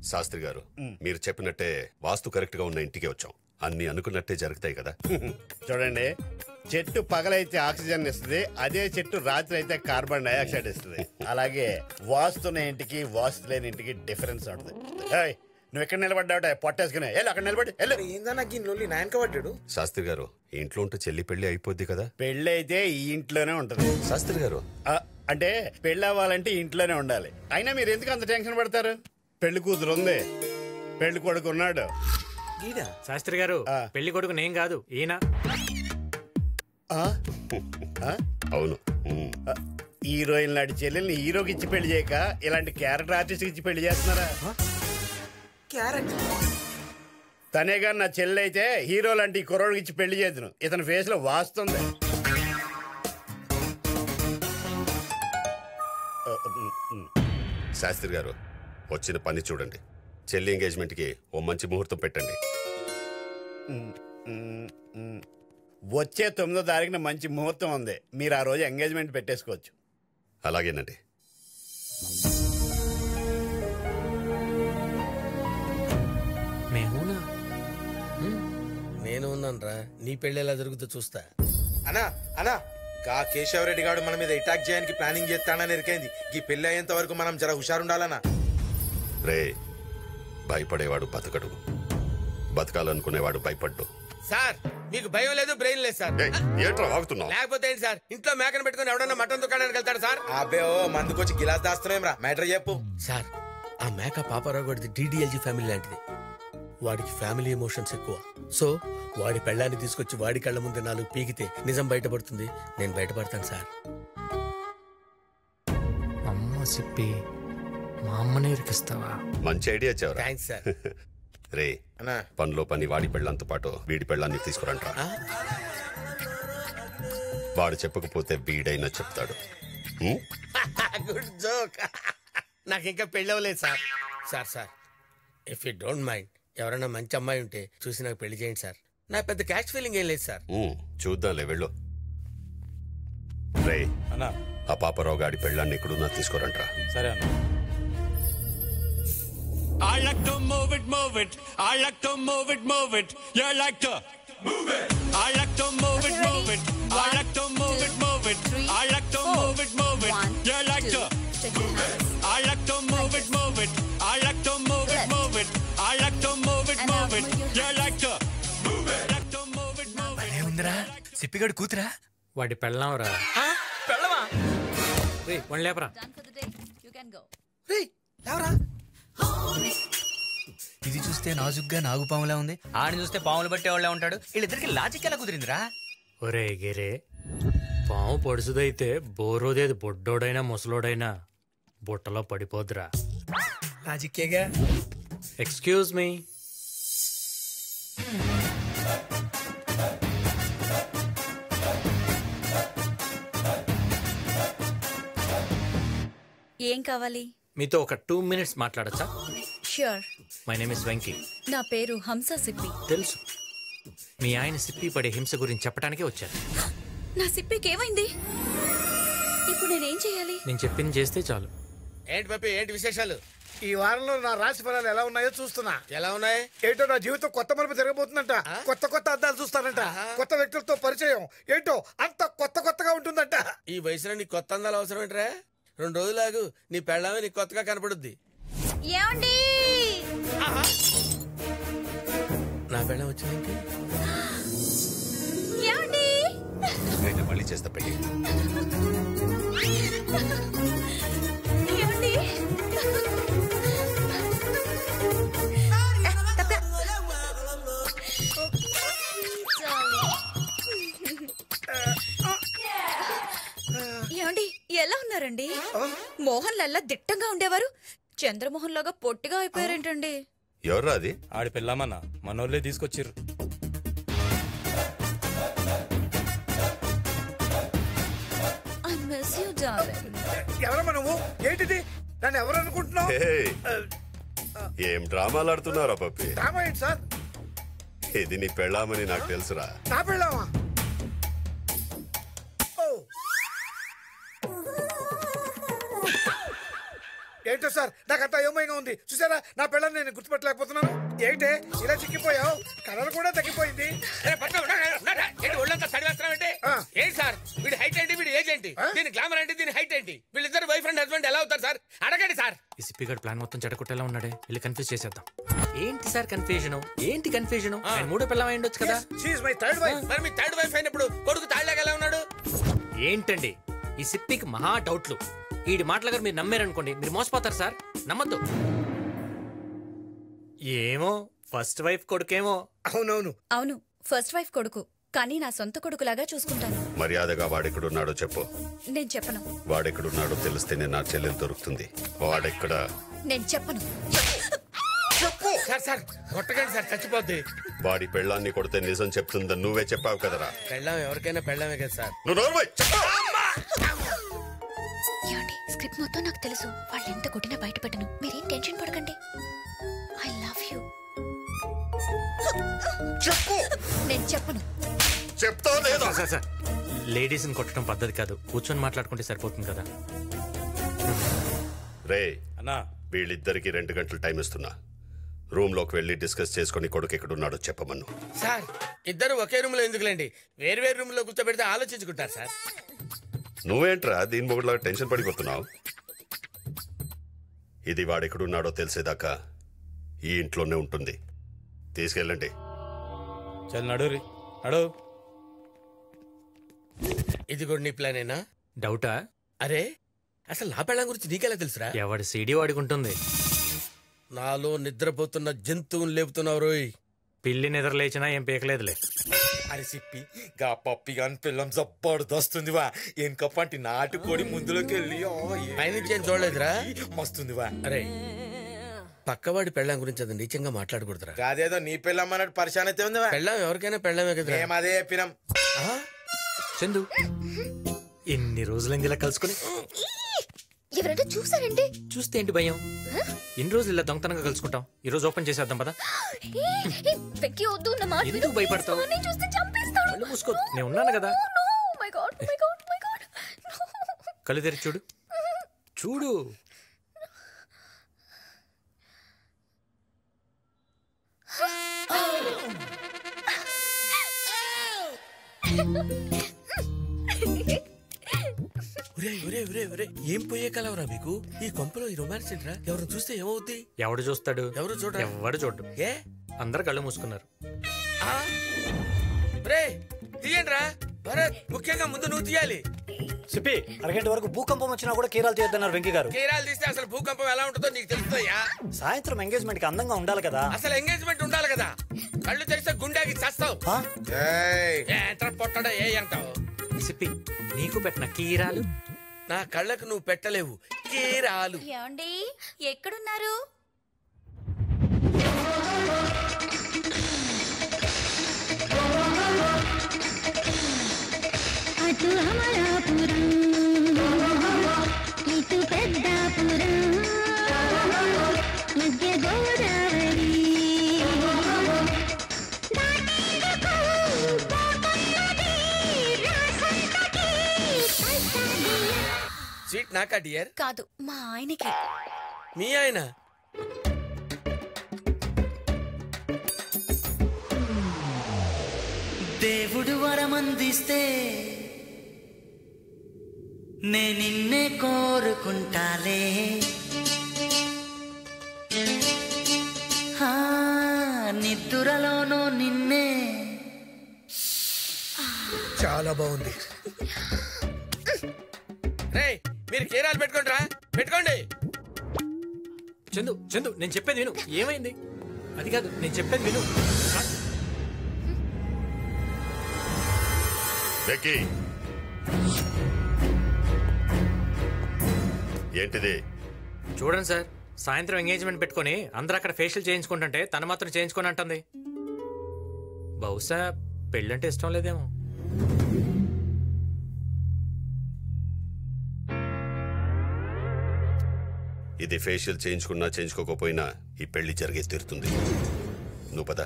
శాస్త్రి గారు, మీరు చెప్పినట్టే వాస్తు కరెక్ట్ గా ఉన్న ఇంటికి వచ్చాం. అన్ని అనుకున్నట్టే జరుగుతాయి కదా. చూడండి, చెట్టు పగలైతే ఆక్సిజన్ ఇస్తుంది, అదే చెట్టు రాత్రి అయితే కార్బన్ డైఆక్సైడ్ ఇస్తుంది. అలాగే వాస్తున్న ఇంటికి వాస్తు లేని ఇంటికి డిఫరెన్స్ ఉంటుంది. నువ్వు ఎక్కడ నిలబడ్డావుట పొట్టేసుకునే అక్కడ నిలబడి ఏందన్నా. శాస్త్రి గారు, ఇంట్లో ఉంటే చెల్లి పెళ్లి అయిపోద్ది కదా. పెళ్లి అయితే ఈ ఇంట్లోనే ఉంటుంది. శాస్త్రి గారు, అంటే పెళ్లి అవ్వాలంటే ఇంట్లోనే ఉండాలి. అయినా మీరు ఎందుకు అంత టెన్షన్ పడతారు? పెళ్లి కూతురు ఉంది, పెళ్లి కొడుకు ఉన్నాడు. శాస్త్రి గారు, పెళ్లి కొడుకు నేను కాదు, ఈయన. అవును, హీరోయిన్ నాటి చెల్లెల్ని హీరోకి ఇచ్చి పెళ్లి చేయక ఇలాంటి క్యారెక్టర్ ఆర్టిస్ట్ ఇచ్చి పెళ్లి చేస్తున్నారా? తనేగా నా చెల్లి అయితే హీరో లాంటి కుర్రోడికి ఇచ్చి పెళ్లి చేద్దును. ఇతని ఫేస్ లో వాస్తుంది. శాస్త్రి గారు, వచ్చిన పని చూడండి. చెల్లి ఎంగేజ్మెంట్ కి ఓ మంచి ముహూర్తం పెట్టండి. వచ్చే 9వ తారీఖున మంచి ముహూర్తం ఉంది. మీరు ఆ రోజు ఎంగేజ్మెంట్ పెట్టేసుకోవచ్చు. అలాగేనండి. నేను ఉన్నాను రా, నీ పెళ్లి ఎలా జరుగుతుందో చూస్తా. అనా అనా గా కేశవరెడ్డి గారు మన మీద అటాక్ చేయడానికి ప్లానింగ్ చేస్తానని ఎరికైంది. ఈ పెళ్లి అయ్యేంత వరకు మనం జర హుషారుండాలనా. రే, భయపడేవాడు బతకడు, బతకాలనుకునేవాడు భయపడ్డు. సార్, మీకు భయం లేదు, బ్రెయిన్ లేదు సార్. ఏంట్రా వాగుతున్నావు? లేకపోతే ఏంటి సార్, ఇంట్లో మేకను పెట్టుకుని ఎవడన్నా మటన్ దుకాణానికి వెళ్తాడు సార్? అబ్బే ఓ మందుకొచ్చి గిలాస్ దాస్తున్నాం రా. మ్యాటర్ చెప్పు సార్. ఆ మేక పాపారావు గడిది డిడిఎల్జీ ఫ్యామిలీ లాంటిది. వాడికి ఫ్యామిలీ ఎమోషన్స్ ఎక్కువ. సో వాడి పెళ్ళాన్ని తీసుకొచ్చి వాడి కళ్ళ ముందు 4 పీకితే నిజం బయటపడుతుంది. నేను బయటపడతాను సార్. అమ్మ చెప్పి మా అమ్మనే ఇరికిస్తావా? మంచి ఐడియా చెవరా. Thanks sir. రే, పనిలో పని వాడి పెళ్ళంతో పాటు వీడి పెళ్ళాన్ని తీసుకురంట్రా. వాడు చెప్పకపోతే వీడైనా చెప్తాడు. Good joke. నాకు ఇంకా పెళ్ళి అవ్వలేదు sir. Sir sir, if you don't mind, ఎవరైనా మంచి అమ్మాయి ఉంటే చూసి నాకు పెళ్లి చేయండి సార్. నాకు పెద్ద క్యాష్ ఫీలింగ్ ఏం లేదు సార్. చూద్దాంలే, వెళ్ళు. రే, ఆ పాపారావు గాడి పెళ్ళాన్ని ఎక్కడున్నా తీసుకురంట్రా. సరే అన్న. I like to move it, move it. I like to move it, move it. You like to move it. I like to move it, move it. I like to move it, move it. I like to move it, move it. You like to move it. I like to move it, move it. I like to move it, move it. I like to move it, move it. You like to move it. Like to move it, move it. ఉందిరా సిప్పిగడు కూతురా? వాడి పెళ్ళాంరా. పెళ్ళమా? One లేపరా. ఇది చూస్తే నాజుగ్గా నాగుపాములా ఉంది, ఆడిని చూస్తే పాములు పట్టేవాళ్ళే ఉంటాడు. వీళ్ళిద్దరికి లాజిక్ ఎలా కుదిరిందిరా? ఒరే గిరే, పాము పొడుసుదైతే బోరోదేది బొడ్డోడైనా ముసలోడైనా బుట్టలో పడిపోద్దురా. లాజిక్కేగా. Excuse me. ఏం కావాలి? మీతో ఒక 2 minutes మాట్లాడచ్చా? Sure. My name is Venky. నా పేరు హంస సిప్పి. తెలుసు. మీ ఆయన సిప్పి పడే హింస గురించి చెప్పడానికే వచ్చాను. నా సిప్పికి ఏమైంది? ఇప్పుడు నేనేం చేయాలి? నేను చెప్పింది చేస్తే చాలు. ఏంటి పప్పి, ఏంటి విశేషాలు? ఈ వారంలో నా రాశి ఫలాలు ఎలా ఉన్నాయో చూస్తున్నా. ఎలా ఉన్నాయి? ఏంటో నా జీవితం కొత్త మలుపు జరగబోతుందంట. కొత్త కొత్త అద్దాలు చూస్తానంట. కొత్త వ్యక్తులతో పరిచయం. ఏంటో అంత కొత్తగా ఉంటుందంట. ఈ వయసులో నీ కొత్త అందాలు అవసరం ఏంట్రా? 2 రోజులాగు, నీ పెళ్ళామే నీకు కొత్తగా కనపడుద్ది. ఏమండి? నా పెళ్ళం వచ్చింది. ఏమండి? మళ్ళీ చేస్తా పెళ్ళి. ఏమండి? ఏమండి, ఎలా ఉన్నారండి? మోహన్ లల్లా దిట్టంగా ఉండేవారు, చంద్రమోహన్ లాగా పొట్టిగా అయిపోయారేంటండి? ఎవర్రా అది? ఆడి పెళ్ళామన్నా, మనోళ్ళే తీసుకొచ్చిర్రు. ఎవరమ్మా నువ్వు? ఏంటిది? నన్ను ఎవరు అనుకుంటున్నావు? ఏం డ్రామాలు ఆడుతున్నారా పప్పి? డ్రామా ఏంటి సార్? ఇది నీ పెళ్ళామని నాకు తెలుసురా. నా పెళ్ళామా? ఏంటో అయ్యో సార్ నాకంతా అయోమయంగా ఉంది. చూసారా నా పిల్లల్ని నేను గుర్తుపట్టలేకపోతున్నాను. ఏంటే ఇలా చిక్కిపోయావు? కలర్ కూడా తగ్గిపోయింది. ఒళ్ళంతా చదివేస్తామంటే ఏంటి సార్? వీడి హైట్ ఏంటి, వీడి ఏజ్ ఏంటి, దీని గ్లామర్ ఏంటి, దీని హైట్ ఏంటి, వీళ్ళిద్దరు వైఫ్ అండ్ హస్బెండ్ ఎలా అవుతారు సార్? అడగండి సార్. ఈ సిప్పిగడ్ ప్లాన్ మొత్తం చెడగొట్టేలా ఉన్నాడే, వెళ్ళి కన్ఫ్యూజ్ చేసేద్దాం. ఏంటి సార్ కన్ఫ్యూజన్? ఏంటి కన్ఫ్యూజన్? మూడో పిల్లం అయి ఉండొచ్చు కదా. She is my third wife. మరి మీ థర్డ్ వైఫ్ అయినప్పుడు కొడుకు తాళ్ళగా ఎలా ఉన్నాడు? ఏంటండి ఈ సిప్పికి మహా డౌట్లు. ఈడి మాటల గారు మీరు నమ్మారనుకోండి, మీరు మోసపోతారు సార్. నమ్మద్దు. ఏమో ఫస్ట్ వైఫ్ కొడుకేమో. అవునవును అవును, ఫస్ట్ వైఫ్ కొడుకు, కానీ నా సొంత కొడుకులాగా చూసుకుంటాను. మర్యాదగా వాడెక్కడున్నాడో చెప్పు. నేను చెప్పను. వాడెక్కడున్నాడో తెలిస్తేనే నా చెల్లెలు దొరుకుతుంది. వాడెక్కడ? నేను చెప్పను. సార్ సార్ కొట్టకండి సార్, చచ్చిపోద్ది. వాడి పెళ్ళాన్ని కొడితే నిజం చెప్తుందని నువ్వే చెప్పావు కదరా. పెళ్ళాం ఎవరికైనా పెళ్ళామే కదా సార్. నువ్వు నోర్మై. ఏమండి, స్క్రిప్ట్ మొత్తం నాకు తెలుసు. వాళ్ళు ఎంత కొట్టినా బయట పెట్టను. మీరేం టెన్షన్ పడకండి. I love you. చెప్పు. నేను చెప్పను. చెప్తావు లేదా? సార్ సార్ లేడీస్ని కొట్టడం పద్ధతి కాదు. కూర్చొని మాట్లాడుకుంటే సరిపోతుంది కదా. రే అన్నా, వీళ్ళిద్దరికి 2 గంటలు టైం ఇస్తున్నా. రూమ్ లోకి వెళ్ళి డిస్కస్ చేసుకుని కొడుకు ఎక్కడున్నాడో చెప్పమను. సార్ ఇద్దరు ఒకే రూమ్ లో ఎందుకులేండి, వేరు వేరు రూమ్ లో కూర్చోబెడితే ఆలోచించుకుంటారు సార్. నువ్వేంట్రా దీని మొగుడులాగా టెన్షన్ పడిపోతున్నావు? ఇది వాడెక్కడున్నాడో తెలిసేదాకా ఈ ఇంట్లోనే ఉంటుంది. తీసుకెళ్ళండి. చల్ నడు. ఇది కూడా నీ ప్లానేనా? డౌటా? అరే అసలు నా పెళ్ళం గురించి నీకెలా తెలుసురా? ఎవడి సీడీ వాడికి ఉంటుంది. నాలో నిద్రపోతున్న జంతువుని లేపుతున్నావు రోయ్. పిల్లి నిద్ర లేచినా ఏం పీకలేదులే. అరే సిప్పి గా పప్పి గాని పిల్లం జబ్బర్దొస్తుందివా. ఎనకపంటి నాటుకోడి ముందులోకి వెళ్ళి పైనుంచి ఏం చూడలేదురా? మస్తుందివా. అరే పక్కవాడి పెళ్ళం గురించి అది నీచంగా మాట్లాడకూడదురా. కాదేదో నీ పిల్లం అన్నట్టు పరిశాన్ అయితే ఉందివా. పెళ్ళం ఎవరికైనా పెళ్ళమే కదా. మేము అదే చెప్పినాం. చందు ఎన్ని రోజులైంది ఇలా కలుసుకుని? ఎవరంటే చూసారండి? చూస్తే ఏంటి భయం? ఎన్ని రోజులు ఇలా దొంగతనంగా కలుసుకుంటాం. ఈ రోజు ఓపెన్ చేసేద్దాం పదా. ఎందుకు భయపడతావు? కళ్ళు మూసుకో, నేను ఉన్నాను కదా. కళ్ళు తెరిచి చూడు. చూడు. ఏం పోయే కలవరా మీకు? ఈ కొంపలో ఈ రొమాన్స్ ఏంట్రా? ఎవరు చూస్తే ఏమవుద్ది? ఎవడు చూస్తాడు? ఎవరు చూడరా? ఎవడు చూడు. ఏ అందరు కళ్ళు మూసుకున్నారు. తీయండిరా భరత్, ముఖ్యంగా ముందు నువ్వు తీయాలి. సిప్పి అరగంట వరకు భూకంపం వచ్చినా కూడా కీరాలు తీయొద్దన్నారు వెంకీ గారు. కీరాలు తీస్తే అసలు భూకంపం ఎలా ఉంటుందో నీకు తెలుస్తాయా? సాయంత్రం ఎంగేజ్మెంట్ కి అందంగా ఉండాలి కదా. అసలు ఎంగేజ్మెంట్ ఉండాలి కదా. కళ్ళు తెరిస్తే గుండెకి చేస్తావు. పొట్టడా ఏ అంటావు? సిప్పి నీకు పెట్టిన కీరాలు నా కళ్ళకు నువ్వు పెట్టలేవు. కీరాలు. ఏమండి ఎక్కడున్నారు? అటు అమలాపురం, ఇటు పెద్దాపురం, మధ్య గోదావరి సీట్ నాకా డియర్? కాదు, మా ఆయనకి. మీ ఆయన? దేవుడు వరమందిస్తే నే నిన్నే కోరుకుంటాలే. నిద్దురలోనూ నిన్నే. చాలా బాగుంది. మీరు కీరాలు పెట్టుకోండి రా, పెట్టుకోండి. చందు చందు నేను చెప్పేది విను. ఏమైంది? అది కాదు, నేను చెప్పేది విను. ఏంటిది? చూడండి సార్, సాయంత్రం ఎంగేజ్మెంట్ పెట్టుకుని అందరూ అక్కడ ఫేషియల్ చేయించుకుంటుంటే తను మాత్రం చేయించుకొని అంటుంది. బహుశా పెళ్ళంటే ఇష్టం లేదేమో. ఇది ఫేషియల్ చేయించుకున్నా చేయించుకోకపోయినా ఈ పెళ్లి జరిగే తీరుతుంది. నువ్వు పద.